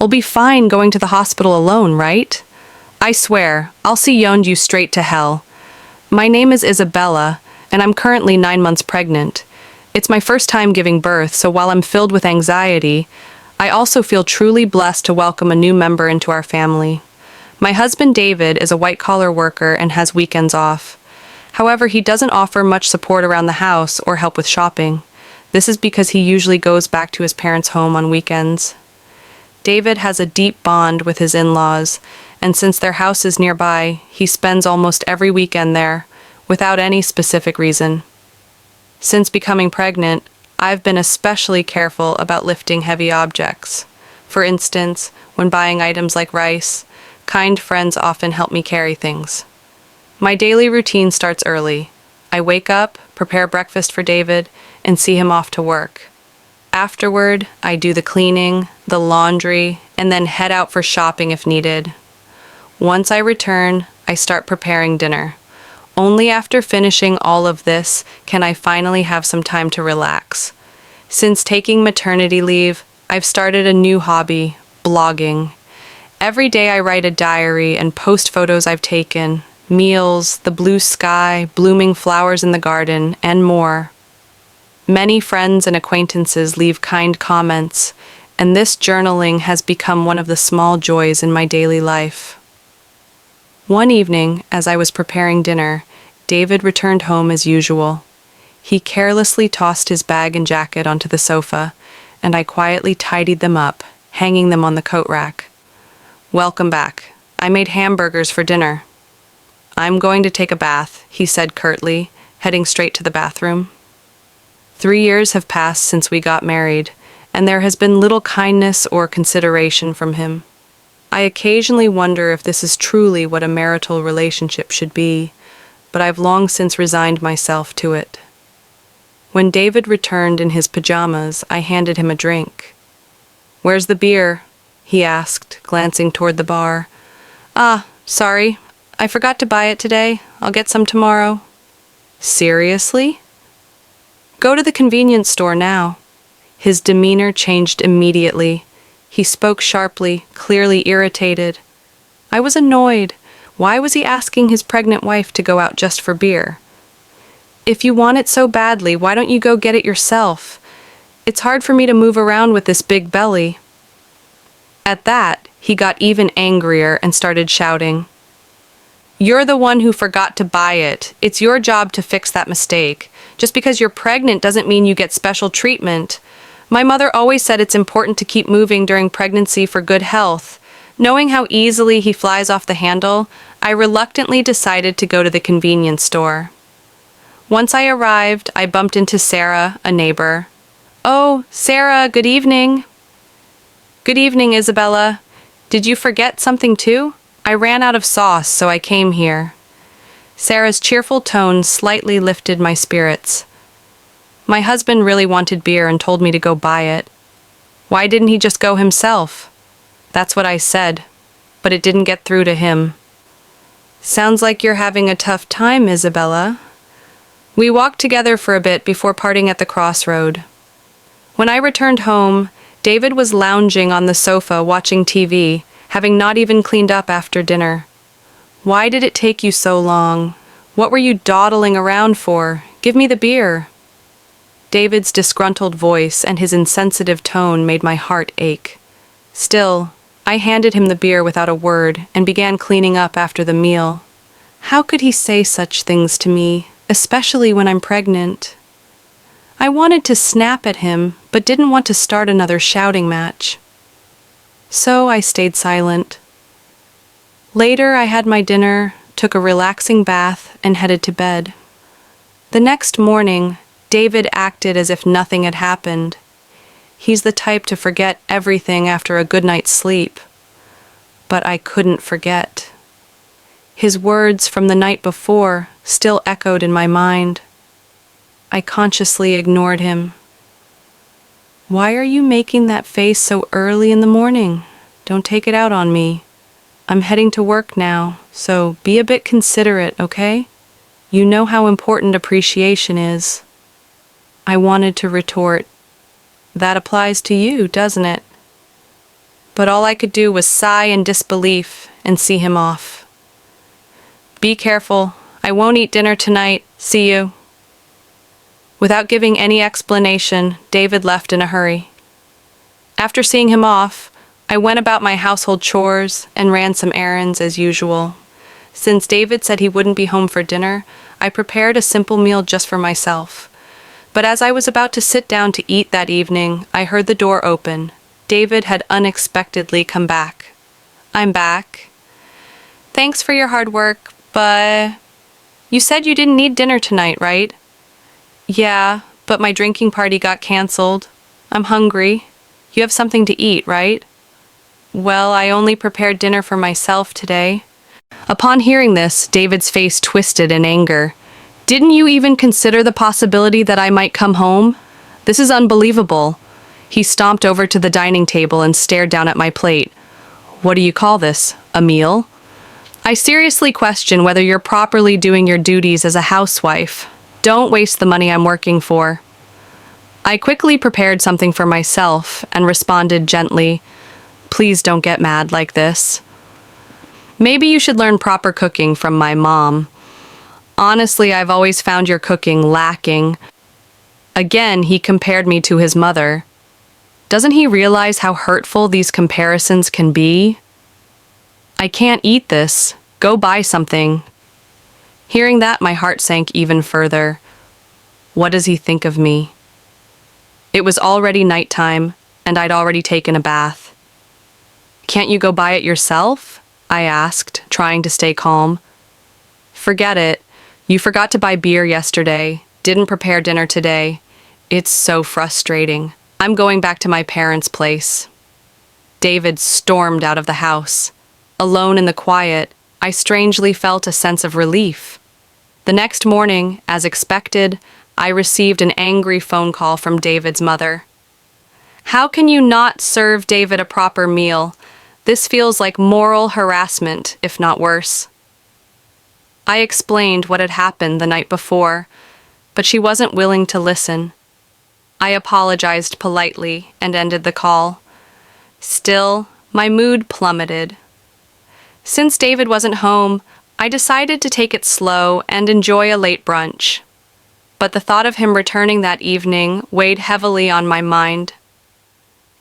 We'll be fine going to the hospital alone, right? I swear, I'll see you straight to hell. My name is Isabella, and I'm currently 9 months pregnant. It's my first time giving birth, so while I'm filled with anxiety, I also feel truly blessed to welcome a new member into our family. My husband David is a white-collar worker and has weekends off. However, he doesn't offer much support around the house or help with shopping. This is because he usually goes back to his parents' home on weekends. David has a deep bond with his in-laws, and since their house is nearby, he spends almost every weekend there, without any specific reason. Since becoming pregnant, I've been especially careful about lifting heavy objects. For instance, when buying items like rice, kind friends often help me carry things. My daily routine starts early. I wake up, prepare breakfast for David, and see him off to work. Afterward, I do the cleaning, the laundry, and then head out for shopping if needed. Once I return, I start preparing dinner. Only after finishing all of this can I finally have some time to relax. Since taking maternity leave, I've started a new hobby, blogging. Every day I write a diary and post photos I've taken, meals, the blue sky, blooming flowers in the garden, and more. Many friends and acquaintances leave kind comments, and this journaling has become one of the small joys in my daily life. One evening, as I was preparing dinner, David returned home as usual. He carelessly tossed his bag and jacket onto the sofa, and I quietly tidied them up, hanging them on the coat rack. "Welcome back. I made hamburgers for dinner." "I'm going to take a bath," he said curtly, heading straight to the bathroom. 3 years have passed since we got married, and there has been little kindness or consideration from him. I occasionally wonder if this is truly what a marital relationship should be, but I've long since resigned myself to it. When David returned in his pajamas, I handed him a drink. "Where's the beer?" he asked, glancing toward the bar. "Ah, sorry. I forgot to buy it today. I'll get some tomorrow." "Seriously?" "Go to the convenience store now." His demeanor changed immediately. He spoke sharply, clearly irritated. I was annoyed. Why was he asking his pregnant wife to go out just for beer? "If you want it so badly, why don't you go get it yourself? It's hard for me to move around with this big belly." At that, he got even angrier and started shouting. "You're the one who forgot to buy it. It's your job to fix that mistake. Just because you're pregnant doesn't mean you get special treatment. My mother always said it's important to keep moving during pregnancy for good health." Knowing how easily he flies off the handle, I reluctantly decided to go to the convenience store. Once I arrived, I bumped into Sarah, a neighbor. "Oh, Sarah, good evening." "Good evening, Isabella. Did you forget something too? I ran out of sauce, so I came here." Sarah's cheerful tone slightly lifted my spirits. "My husband really wanted beer and told me to go buy it." "Why didn't he just go himself?" That's what I said, but it didn't get through to him. "Sounds like you're having a tough time, Isabella." We walked together for a bit before parting at the crossroad. When I returned home, David was lounging on the sofa watching TV, having not even cleaned up after dinner. "Why did it take you so long? What were you dawdling around for? Give me the beer." David's disgruntled voice and his insensitive tone made my heart ache. Still, I handed him the beer without a word and began cleaning up after the meal. How could he say such things to me, especially when I'm pregnant? I wanted to snap at him, but didn't want to start another shouting match. So I stayed silent. Later, I had my dinner, took a relaxing bath, and headed to bed. The next morning, David acted as if nothing had happened. He's the type to forget everything after a good night's sleep. But I couldn't forget. His words from the night before still echoed in my mind. I consciously ignored him. "Why are you making that face so early in the morning? Don't take it out on me. I'm heading to work now, so be a bit considerate, okay? You know how important appreciation is." I wanted to retort, "That applies to you, doesn't it?" but all I could do was sigh in disbelief and see him off. "Be careful. I won't eat dinner tonight. See you." Without giving any explanation, David left in a hurry. After seeing him off, I went about my household chores and ran some errands as usual. Since David said he wouldn't be home for dinner, I prepared a simple meal just for myself. But as I was about to sit down to eat that evening, I heard the door open. David had unexpectedly come back. "I'm back. Thanks for your hard work, but you said you didn't need dinner tonight, right?" "Yeah, but my drinking party got canceled. I'm hungry. You have something to eat, right?" "Well, I only prepared dinner for myself today." Upon hearing this, David's face twisted in anger. "Didn't you even consider the possibility that I might come home? This is unbelievable." He stomped over to the dining table and stared down at my plate. "What do you call this? A meal?" "I seriously question whether you're properly doing your duties as a housewife. Don't waste the money I'm working for." I quickly prepared something for myself and responded gently, "Please don't get mad like this. Maybe you should learn proper cooking from my mom. Honestly, I've always found your cooking lacking." Again, he compared me to his mother. Doesn't he realize how hurtful these comparisons can be? "I can't eat this. Go buy something." Hearing that, my heart sank even further. What does he think of me? It was already nighttime, and I'd already taken a bath. "Can't you go buy it yourself?" I asked, trying to stay calm. "Forget it. You forgot to buy beer yesterday, didn't prepare dinner today. It's so frustrating. I'm going back to my parents' place." David stormed out of the house. Alone in the quiet, I strangely felt a sense of relief. The next morning, as expected, I received an angry phone call from David's mother. "How can you not serve David a proper meal? This feels like moral harassment, if not worse." I explained what had happened the night before, but she wasn't willing to listen. I apologized politely and ended the call. Still, my mood plummeted. Since David wasn't home, I decided to take it slow and enjoy a late brunch. But the thought of him returning that evening weighed heavily on my mind.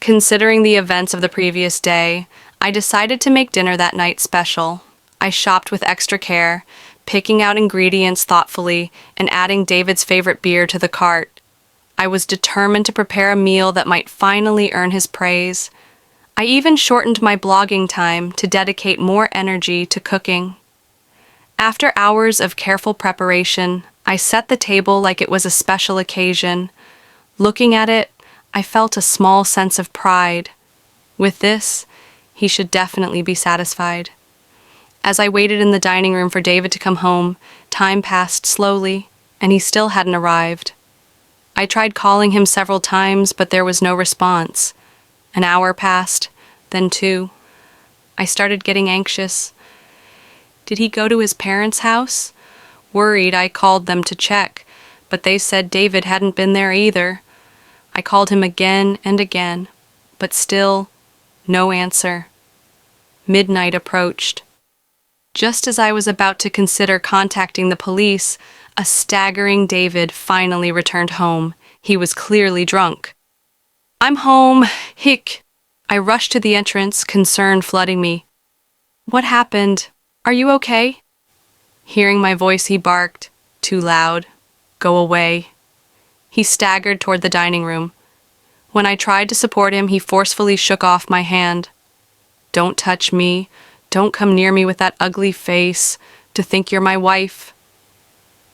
Considering the events of the previous day, I decided to make dinner that night special. I shopped with extra care, picking out ingredients thoughtfully and adding David's favorite beer to the cart. I was determined to prepare a meal that might finally earn his praise. I even shortened my blogging time to dedicate more energy to cooking. After hours of careful preparation, I set the table like it was a special occasion. Looking at it, I felt a small sense of pride. With this, he should definitely be satisfied. As I waited in the dining room for David to come home, time passed slowly, and he still hadn't arrived. I tried calling him several times, but there was no response. An hour passed, then 2. I started getting anxious. Did he go to his parents' house? Worried, I called them to check, but they said David hadn't been there either. I called him again and again, but still, no answer. Midnight approached. Just as I was about to consider contacting the police, a staggering David finally returned home. He was clearly drunk. "I'm home, hic." I rushed to the entrance, concern flooding me. "What happened? Are you okay?" Hearing my voice, he barked, "Too loud. Go away." He staggered toward the dining room. When I tried to support him, he forcefully shook off my hand. "Don't touch me. Don't come near me with that ugly face. To think you're my wife."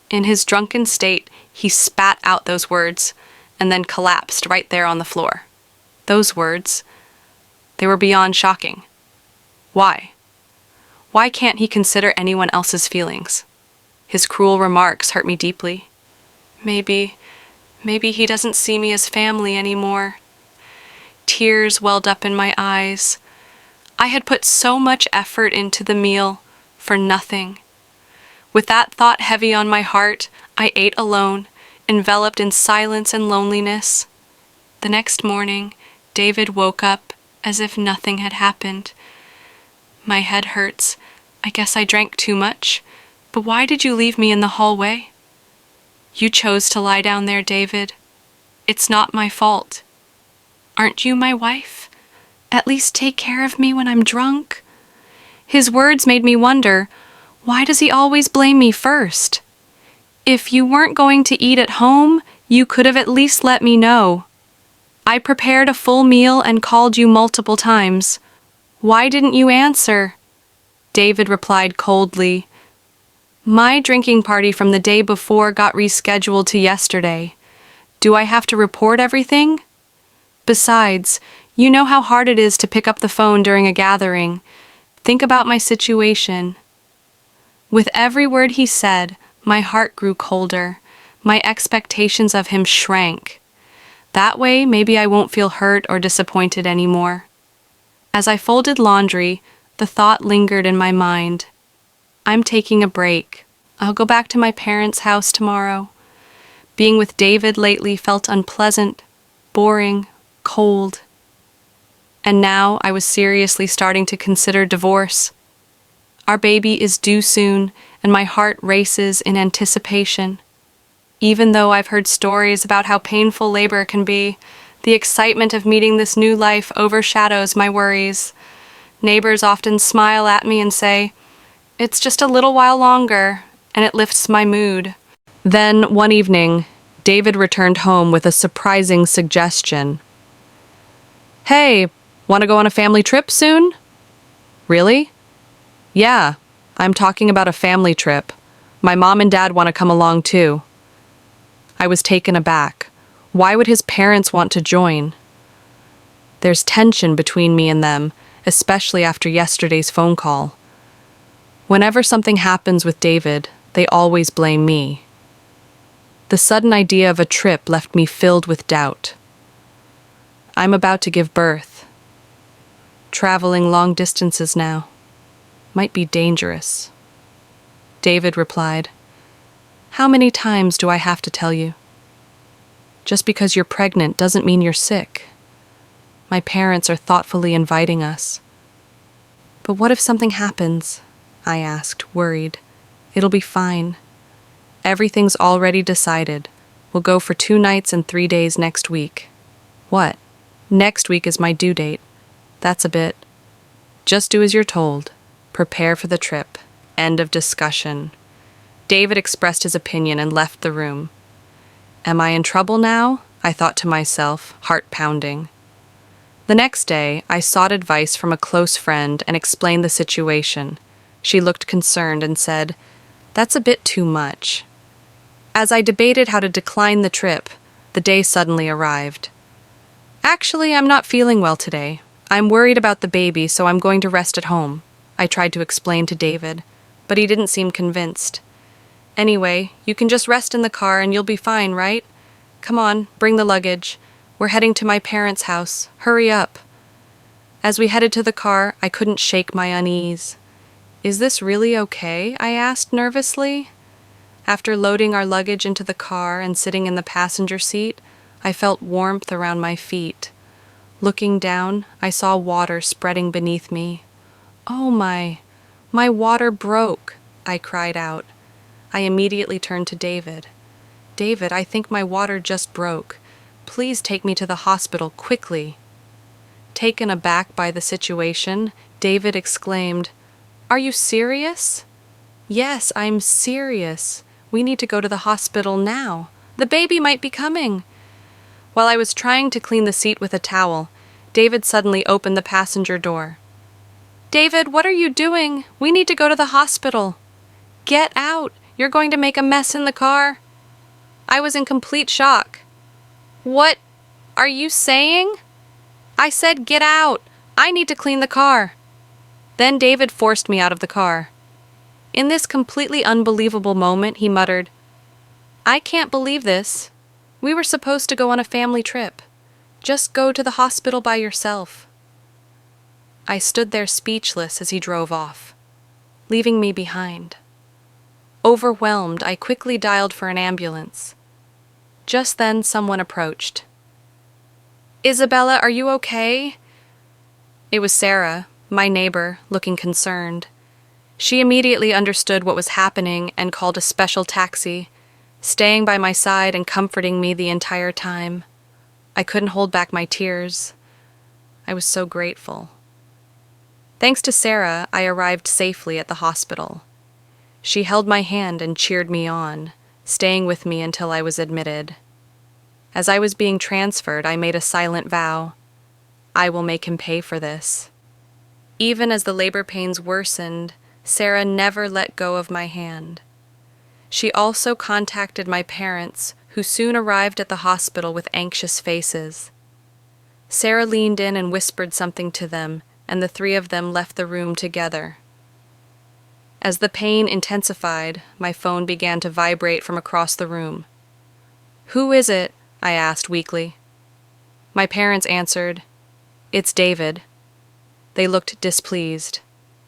In his drunken state, he spat out those words and then collapsed right there on the floor. Those words, they were beyond shocking. Why? Why can't he consider anyone else's feelings? His cruel remarks hurt me deeply. Maybe he doesn't see me as family anymore. Tears welled up in my eyes. I had put so much effort into the meal for nothing. With that thought heavy on my heart, I ate alone, enveloped in silence and loneliness. The next morning, David woke up as if nothing had happened. My head hurts. I guess I drank too much. But why did you leave me in the hallway? You chose to lie down there, David. It's not my fault. Aren't you my wife? At least take care of me when I'm drunk. His words made me wonder, why does he always blame me first? If you weren't going to eat at home, you could have at least let me know. I prepared a full meal and called you multiple times. Why didn't you answer? David replied coldly. My drinking party from the day before got rescheduled to yesterday. Do I have to report everything? Besides, you know how hard it is to pick up the phone during a gathering. Think about my situation. With every word he said, my heart grew colder. My expectations of him shrank. That way, maybe I won't feel hurt or disappointed anymore. As I folded laundry, the thought lingered in my mind. I'm taking a break. I'll go back to my parents' house tomorrow. Being with David lately felt unpleasant, boring, cold. And now I was seriously starting to consider divorce. Our baby is due soon, and my heart races in anticipation. Even though I've heard stories about how painful labor can be, the excitement of meeting this new life overshadows my worries. Neighbors often smile at me and say, "It's just a little while longer," and it lifts my mood. Then, one evening, David returned home with a surprising suggestion. Hey, want to go on a family trip soon? Really? Yeah, I'm talking about a family trip. My mom and dad want to come along too. I was taken aback. Why would his parents want to join? There's tension between me and them, especially after yesterday's phone call. Whenever something happens with David, they always blame me. The sudden idea of a trip left me filled with doubt. I'm about to give birth. Traveling long distances now. Might be dangerous. David replied, "How many times do I have to tell you? Just because you're pregnant doesn't mean you're sick. My parents are thoughtfully inviting us." "But what if something happens?" I asked, worried. "It'll be fine. Everything's already decided. We'll go for 2 nights and 3 days next week." "What? Next week is my due date. That's a bit." "Just do as you're told. Prepare for the trip." End of discussion. David expressed his opinion and left the room. Am I in trouble now? I thought to myself, heart pounding. The next day, I sought advice from a close friend and explained the situation. She looked concerned and said, "That's a bit too much." As I debated how to decline the trip, the day suddenly arrived. "Actually, I'm not feeling well today. I'm worried about the baby, so I'm going to rest at home," I tried to explain to David, but he didn't seem convinced. "Anyway, you can just rest in the car and you'll be fine, right? Come on, bring the luggage. We're heading to my parents' house. Hurry up." As we headed to the car, I couldn't shake my unease. "Is this really okay?" I asked nervously. After loading our luggage into the car and sitting in the passenger seat, I felt warmth around my feet. Looking down, I saw water spreading beneath me. "Oh my water broke," I cried out. I immediately turned to David. "David, I think my water just broke. Please take me to the hospital quickly." Taken aback by the situation, David exclaimed, "Are you serious?" "Yes, I'm serious. We need to go to the hospital now. The baby might be coming." While I was trying to clean the seat with a towel, David suddenly opened the passenger door. "David, what are you doing? We need to go to the hospital." "Get out! You're going to make a mess in the car." I was in complete shock. "What are you saying?" I said, "Get out! I need to clean the car." Then David forced me out of the car. In this completely unbelievable moment, he muttered, "I can't believe this. We were supposed to go on a family trip. Just go to the hospital by yourself." I stood there speechless as he drove off, leaving me behind. Overwhelmed, I quickly dialed for an ambulance. Just then, someone approached. "Isabella, are you okay?" It was Sarah, my neighbor, looking concerned. She immediately understood what was happening and called a special taxi, staying by my side and comforting me the entire time. I couldn't hold back my tears. I was so grateful. Thanks to Sarah, I arrived safely at the hospital. She held my hand and cheered me on, staying with me until I was admitted. As I was being transferred, I made a silent vow. I will make him pay for this. Even as the labor pains worsened, Sarah never let go of my hand. She also contacted my parents, who soon arrived at the hospital with anxious faces. Sarah leaned in and whispered something to them, and the three of them left the room together. As the pain intensified, my phone began to vibrate from across the room. "Who is it?" I asked weakly. My parents answered, "It's David." They looked displeased.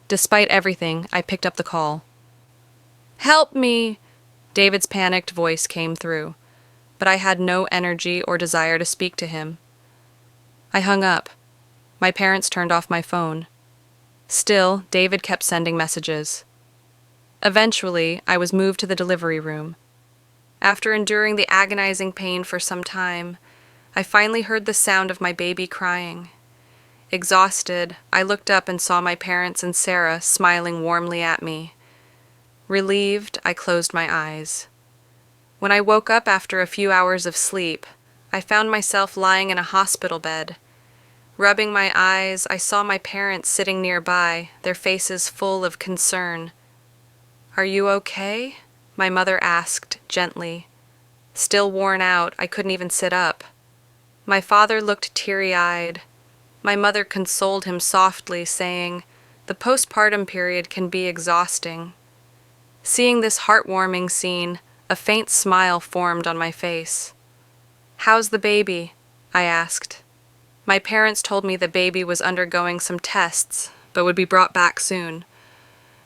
Despite everything, I picked up the call. "Help me!" David's panicked voice came through, but I had no energy or desire to speak to him. I hung up. My parents turned off my phone. Still, David kept sending messages. Eventually, I was moved to the delivery room. After enduring the agonizing pain for some time, I finally heard the sound of my baby crying. Exhausted, I looked up and saw my parents and Sarah smiling warmly at me. Relieved, I closed my eyes. When I woke up after a few hours of sleep, I found myself lying in a hospital bed. Rubbing my eyes, I saw my parents sitting nearby, their faces full of concern. "Are you okay?" my mother asked gently. Still worn out, I couldn't even sit up. My father looked teary-eyed. My mother consoled him softly, saying, "The postpartum period can be exhausting." Seeing this heartwarming scene, a faint smile formed on my face. "How's the baby?" I asked. My parents told me the baby was undergoing some tests, but would be brought back soon.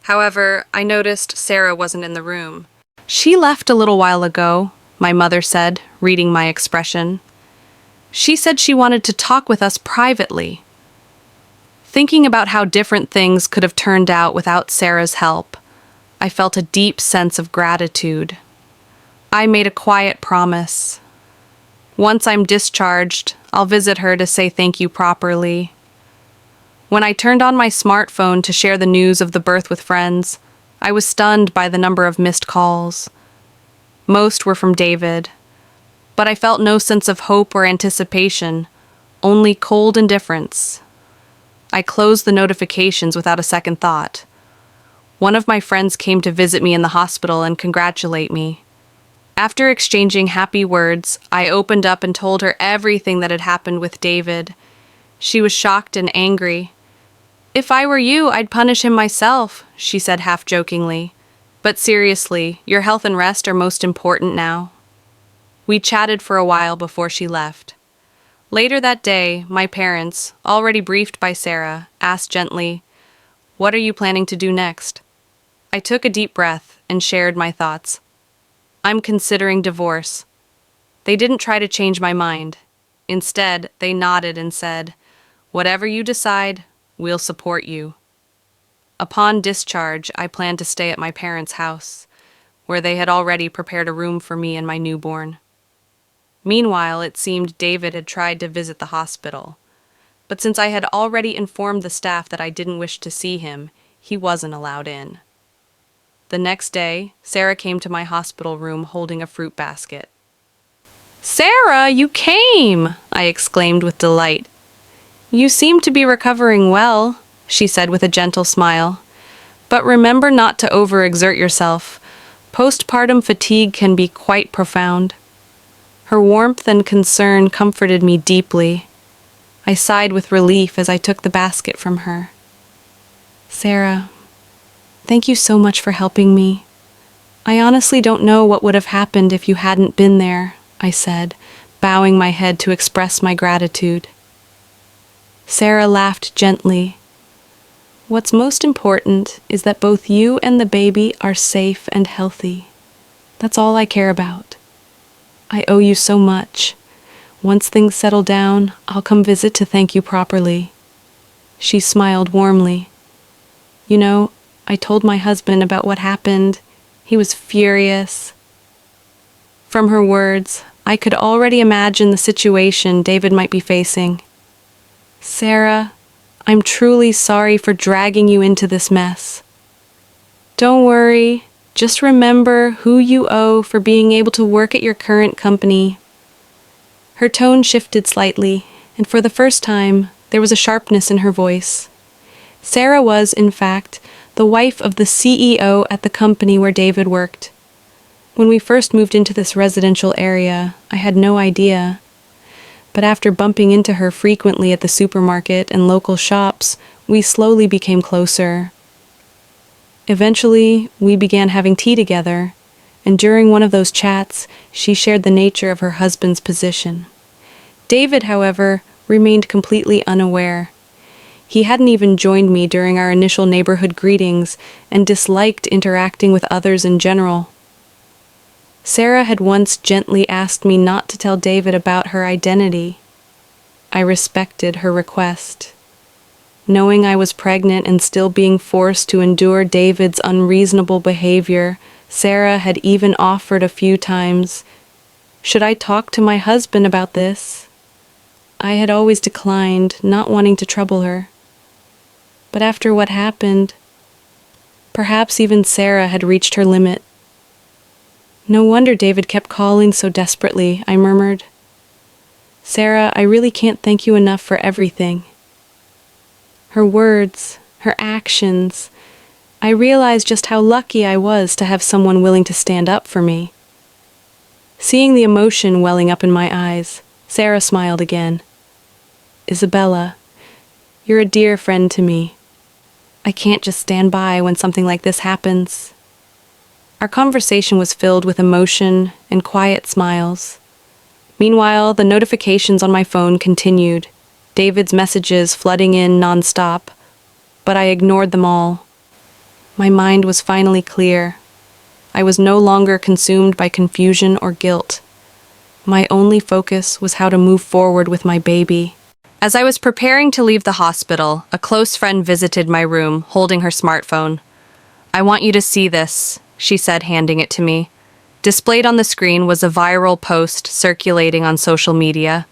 However, I noticed Sarah wasn't in the room. "She left a little while ago," my mother said, reading my expression. "She said she wanted to talk with us privately." Thinking about how different things could have turned out without Sarah's help, I felt a deep sense of gratitude. I made a quiet promise. Once I'm discharged, I'll visit her to say thank you properly. When I turned on my smartphone to share the news of the birth with friends, I was stunned by the number of missed calls. Most were from David, but I felt no sense of hope or anticipation, only cold indifference. I closed the notifications without a second thought. One of my friends came to visit me in the hospital and congratulate me. After exchanging happy words, I opened up and told her everything that had happened with David. She was shocked and angry. "If I were you, I'd punish him myself," she said half-jokingly. "But seriously, your health and rest are most important now." We chatted for a while before she left. Later that day, my parents, already briefed by Sarah, asked gently, "What are you planning to do next?" I took a deep breath and shared my thoughts. "I'm considering divorce." They didn't try to change my mind. Instead, they nodded and said, "Whatever you decide, we'll support you." Upon discharge, I planned to stay at my parents' house, where they had already prepared a room for me and my newborn. Meanwhile, it seemed David had tried to visit the hospital, but since I had already informed the staff that I didn't wish to see him, he wasn't allowed in. The next day, Sarah came to my hospital room holding a fruit basket. "Sarah, you came!" I exclaimed with delight. "You seem to be recovering well," she said with a gentle smile. "But remember not to overexert yourself. Postpartum fatigue can be quite profound." Her warmth and concern comforted me deeply. I sighed with relief as I took the basket from her. "Sarah, thank you so much for helping me. I honestly don't know what would have happened if you hadn't been there," I said, bowing my head to express my gratitude. Sarah laughed gently. "What's most important is that both you and the baby are safe and healthy. That's all I care about. I owe you so much. Once things settle down, I'll come visit to thank you properly." She smiled warmly. You know, I told my husband about what happened. He was furious. From her words, I could already imagine the situation David might be facing. Sarah, I'm truly sorry for dragging you into this mess. Don't worry, just remember who you owe for being able to work at your current company. Her tone shifted slightly, and for the first time, there was a sharpness in her voice. Sarah was, in fact, the wife of the CEO at the company where David worked. When we first moved into this residential area, I had no idea. But after bumping into her frequently at the supermarket and local shops, we slowly became closer. Eventually, we began having tea together, and during one of those chats, she shared the nature of her husband's position. David, however, remained completely unaware. He hadn't even joined me during our initial neighborhood greetings and disliked interacting with others in general. Sarah had once gently asked me not to tell David about her identity. I respected her request. Knowing I was pregnant and still being forced to endure David's unreasonable behavior, Sarah had even offered a few times, "Should I talk to my husband about this?" I had always declined, not wanting to trouble her. But after what happened, perhaps even Sarah had reached her limit. "No wonder David kept calling so desperately," I murmured. "Sarah, I really can't thank you enough for everything." Her words, her actions, I realized just how lucky I was to have someone willing to stand up for me. Seeing the emotion welling up in my eyes, Sarah smiled again. "Isabella, you're a dear friend to me. I can't just stand by when something like this happens." Our conversation was filled with emotion and quiet smiles. Meanwhile, the notifications on my phone continued, David's messages flooding in nonstop, but I ignored them all. My mind was finally clear. I was no longer consumed by confusion or guilt. My only focus was how to move forward with my baby. As I was preparing to leave the hospital, a close friend visited my room, holding her smartphone. "I want you to see this," she said, handing it to me. Displayed on the screen was a viral post circulating on social media.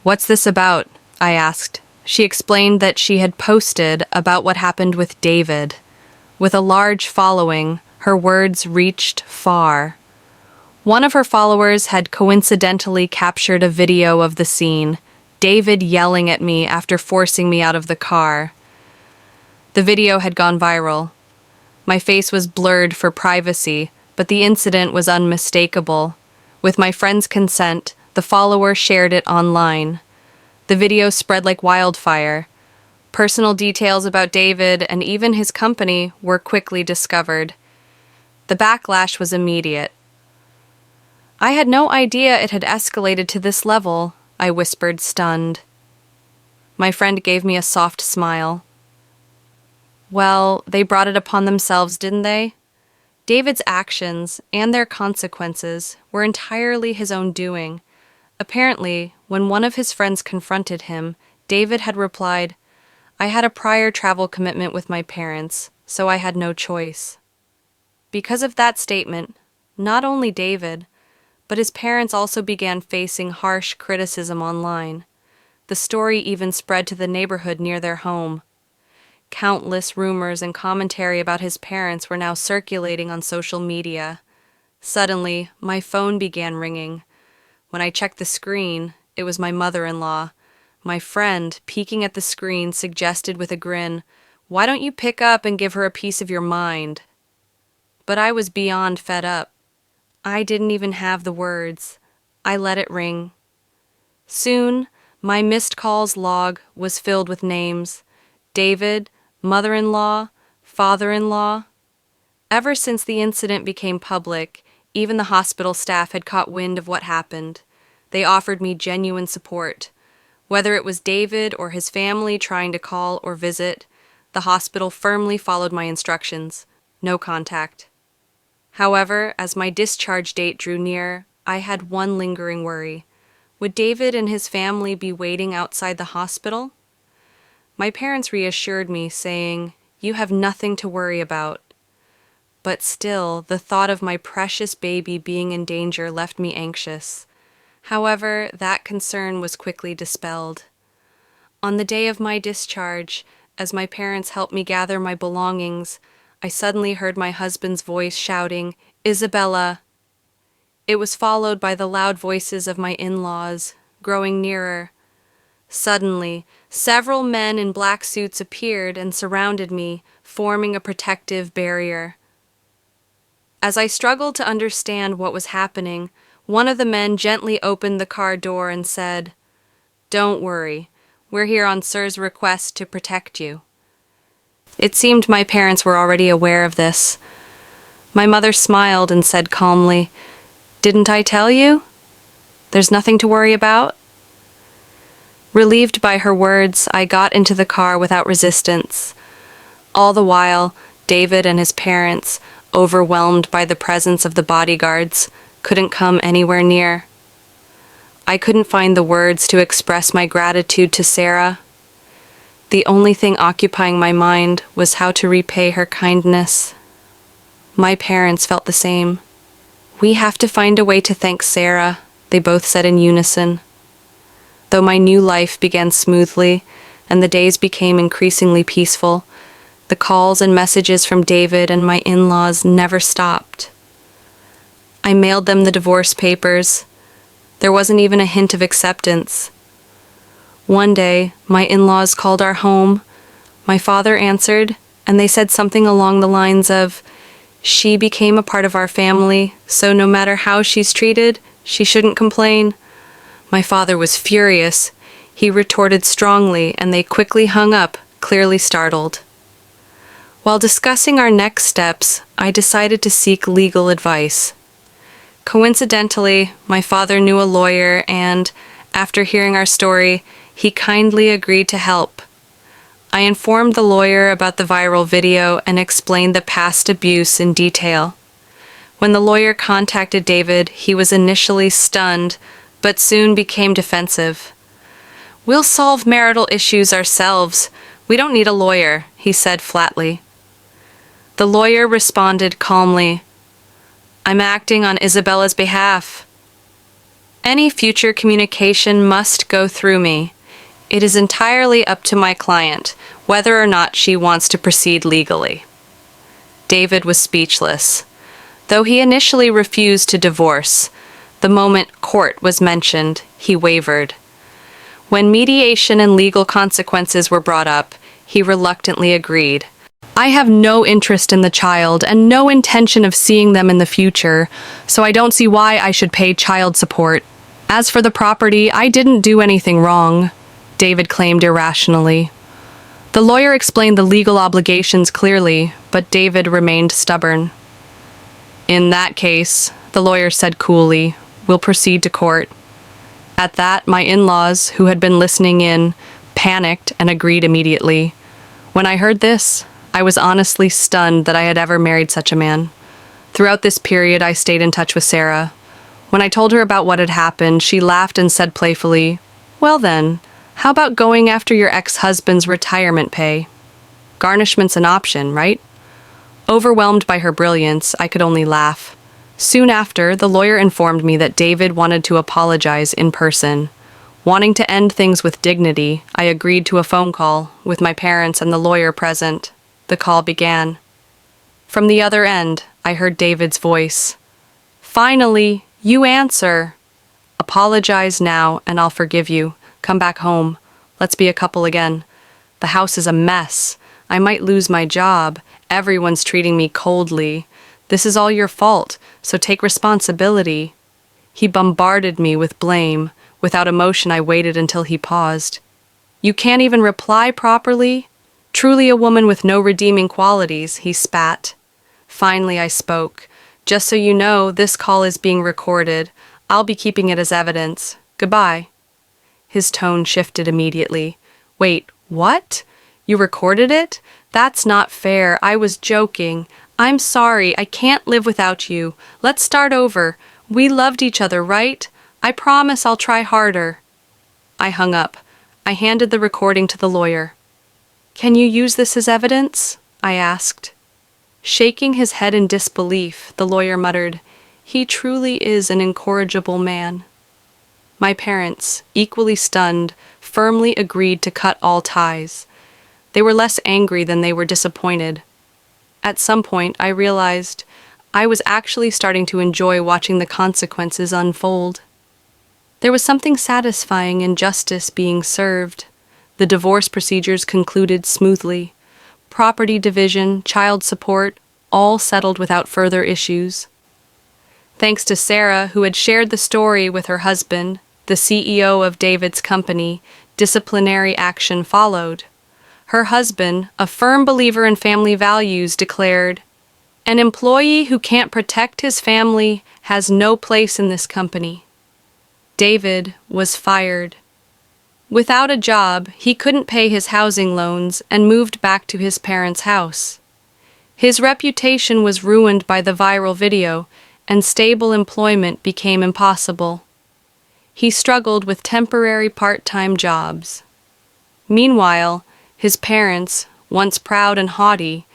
"What's this about?" I asked. She explained that she had posted about what happened with David. With a large following, her words reached far. One of her followers had coincidentally captured a video of the scene, David yelling at me after forcing me out of the car. The video had gone viral. My face was blurred for privacy, but the incident was unmistakable. With my friend's consent, the follower shared it online. The video spread like wildfire. Personal details about David and even his company were quickly discovered. The backlash was immediate. "I had no idea it had escalated to this level," I whispered, stunned. My friend gave me a soft smile. "Well, they brought it upon themselves, didn't they? David's actions and their consequences were entirely his own doing. Apparently, when one of his friends confronted him, David had replied, 'I had a prior travel commitment with my parents, so I had no choice.' Because of that statement, not only David, but his parents also began facing harsh criticism online. The story even spread to the neighborhood near their home. Countless rumors and commentary about his parents were now circulating on social media. Suddenly, my phone began ringing. When I checked the screen, it was my mother-in-law. My friend, peeking at the screen, suggested with a grin, "Why don't you pick up and give her a piece of your mind?" But I was beyond fed up. I didn't even have the words. I let it ring. Soon, my missed calls log was filled with names. David, mother-in-law, father-in-law. Ever since the incident became public, even the hospital staff had caught wind of what happened. They offered me genuine support. Whether it was David or his family trying to call or visit, the hospital firmly followed my instructions. No contact. However, as my discharge date drew near, I had one lingering worry. Would David and his family be waiting outside the hospital? My parents reassured me, saying, "You have nothing to worry about." But still, the thought of my precious baby being in danger left me anxious. However, that concern was quickly dispelled. On the day of my discharge, as my parents helped me gather my belongings, I suddenly heard my husband's voice shouting, "Isabella!" It was followed by the loud voices of my in-laws, growing nearer. Suddenly, several men in black suits appeared and surrounded me, forming a protective barrier. As I struggled to understand what was happening, one of the men gently opened the car door and said, "Don't worry, we're here on Sir's request to protect you." It seemed my parents were already aware of this. My mother smiled and said calmly, "Didn't I tell you? There's nothing to worry about." Relieved by her words, I got into the car without resistance. All the while, David and his parents, overwhelmed by the presence of the bodyguards, couldn't come anywhere near. I couldn't find the words to express my gratitude to Sarah. The only thing occupying my mind was how to repay her kindness. My parents felt the same. "We have to find a way to thank Sarah," they both said in unison. Though my new life began smoothly and the days became increasingly peaceful, the calls and messages from David and my in-laws never stopped. I mailed them the divorce papers. There wasn't even a hint of acceptance. One day, my in-laws called our home. My father answered, and they said something along the lines of, "She became a part of our family, so no matter how she's treated, she shouldn't complain." My father was furious. He retorted strongly, and they quickly hung up, clearly startled. While discussing our next steps, I decided to seek legal advice. Coincidentally, my father knew a lawyer and, after hearing our story, he kindly agreed to help. I informed the lawyer about the viral video and explained the past abuse in detail. When the lawyer contacted David, he was initially stunned, but soon became defensive. "We'll solve marital issues ourselves. We don't need a lawyer," he said flatly. The lawyer responded calmly, "I'm acting on Isabella's behalf. Any future communication must go through me. It is entirely up to my client whether or not she wants to proceed legally." David was speechless. Though he initially refused to divorce, the moment court was mentioned, he wavered. When mediation and legal consequences were brought up, he reluctantly agreed. "I have no interest in the child and no intention of seeing them in the future, so I don't see why I should pay child support. As for the property, I didn't do anything wrong," David claimed irrationally. The lawyer explained the legal obligations clearly, but David remained stubborn. "In that case," the lawyer said coolly, "we'll proceed to court." At that, my in-laws, who had been listening in, panicked and agreed immediately. When I heard this, I was honestly stunned that I had ever married such a man. Throughout this period, I stayed in touch with Sarah. When I told her about what had happened, she laughed and said playfully, "Well then, how about going after your ex-husband's retirement pay? Garnishment's an option, right?" Overwhelmed by her brilliance, I could only laugh. Soon after, the lawyer informed me that David wanted to apologize in person. Wanting to end things with dignity, I agreed to a phone call, with my parents and the lawyer present. The call began. From the other end, I heard David's voice. "Finally, you answer. Apologize now, and I'll forgive you. Come back home. Let's be a couple again. The house is a mess. I might lose my job. Everyone's treating me coldly. This is all your fault, so take responsibility." He bombarded me with blame. Without emotion, I waited until he paused. "You can't even reply properly? Truly a woman with no redeeming qualities," he spat. Finally, I spoke. "Just so you know, this call is being recorded. I'll be keeping it as evidence. Goodbye." His tone shifted immediately. "Wait, what? You recorded it? That's not fair. I was joking. I'm sorry. I can't live without you. Let's start over. We loved each other, right? I promise I'll try harder." I hung up. I handed the recording to the lawyer. Can you use this as evidence? I asked. Shaking his head in disbelief, the lawyer muttered, "He truly is an incorrigible man." My parents, equally stunned, firmly agreed to cut all ties. They were less angry than they were disappointed. At some point, I realized I was actually starting to enjoy watching the consequences unfold. There was something satisfying in justice being served. The divorce procedures concluded smoothly. Property division, child support, all settled without further issues. Thanks to Sarah, who had shared the story with her husband, the CEO of David's company, disciplinary action followed. Her husband, a firm believer in family values, declared, "An employee who can't protect his family has no place in this company." David was fired. Without a job, he couldn't pay his housing loans and moved back to his parents' house. His reputation was ruined by the viral video, and stable employment became impossible. He struggled with temporary part-time jobs. Meanwhile, his parents, once proud and haughty,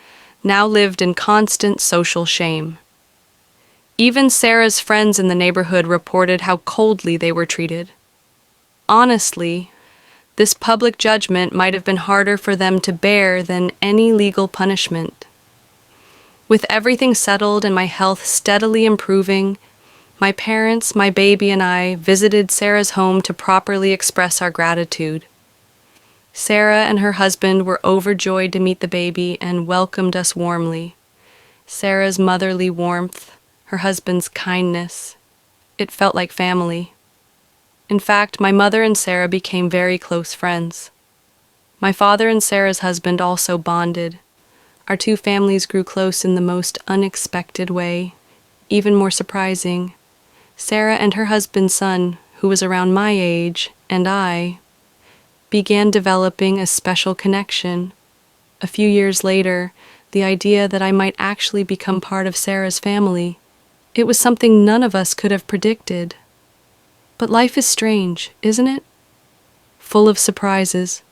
now lived in constant social shame. Even Sarah's friends in the neighborhood reported how coldly they were treated. Honestly, this public judgment might have been harder for them to bear than any legal punishment. With everything settled and my health steadily improving, my parents, my baby, and I visited Sarah's home to properly express our gratitude. Sarah and her husband were overjoyed to meet the baby and welcomed us warmly. Sarah's motherly warmth, her husband's kindness, it felt like family. In fact, my mother and Sarah became very close friends. My father and Sarah's husband also bonded. Our two families grew close in the most unexpected way. Even more surprising, Sarah and her husband's son, who was around my age, and I, began developing a special connection. A few years later, the idea that I might actually become part of Sarah's family, it was something none of us could have predicted. But life is strange, isn't it? Full of surprises.